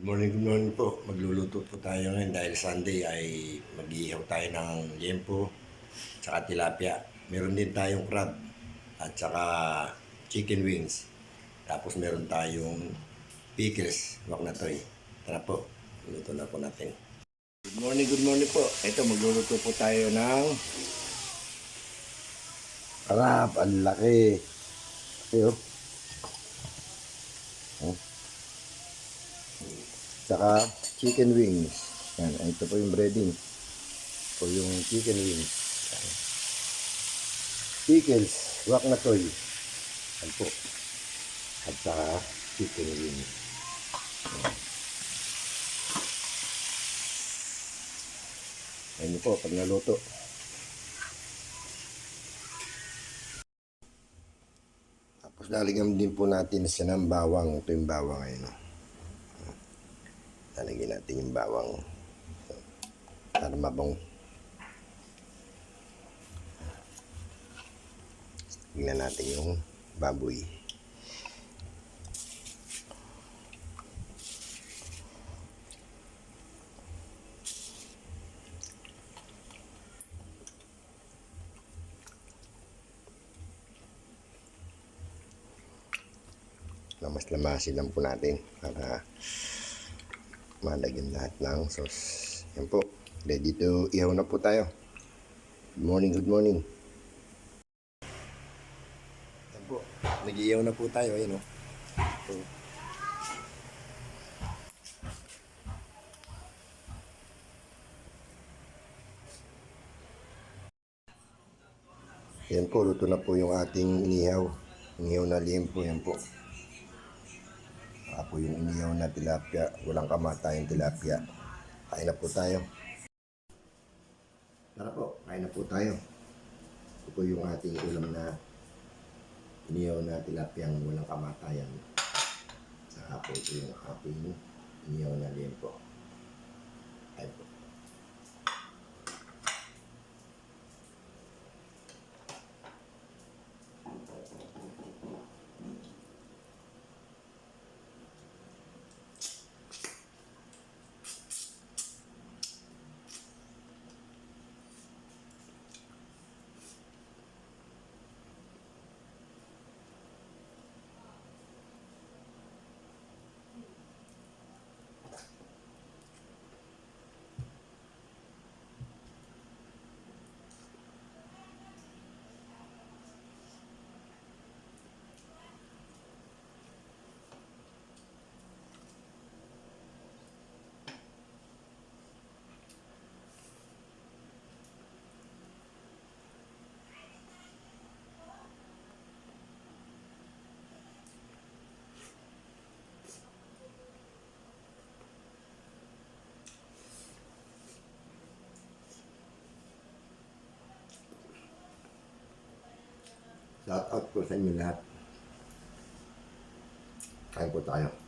Good morning po. Magluluto po tayo ngayon dahil Sunday ay mag-iihaw tayo ng liempo tsaka tilapia. Meron din tayong crab at tsaka chicken wings. Tapos meron tayong pickles, wak na toy. Tara po, luto na po natin. Good morning po. Ito, magluluto po tayo ng crab. Ang laki. Ayo. Saka chicken wings. Yan, ito po yung breading. Ito yung chicken wings. Yan. Pickles, wak na toy. Yan po. At saka chicken wings. Yan po, pag naluto. Tapos lalagyan din po natin siya ng bawang. Ito yung bawang ngayon. Lalagyan natin yung bawang para mabang. Tingnan natin yung baboy. Lamas-lamasin lang po natin para malagyan lahat ng sauce. Yan po. Ready to ihaw na po tayo. Good morning. Yan po. Nag-ihaw na po tayo. Ayan o. Yan po. Luto na po yung ating inihaw. Inihaw na liempo. Yan po. Ako yung inihaw na tilapia. Walang kamatayang tilapia. Kain na po tayo. Tara po, kain na po tayo. Ito po yung ating ulam na inihaw na tilapiyang walang kamatayan. Saka po ito yung ating inihaw na liempo. Kain po. Shout out po sa inyo lahat. Kain po tayo.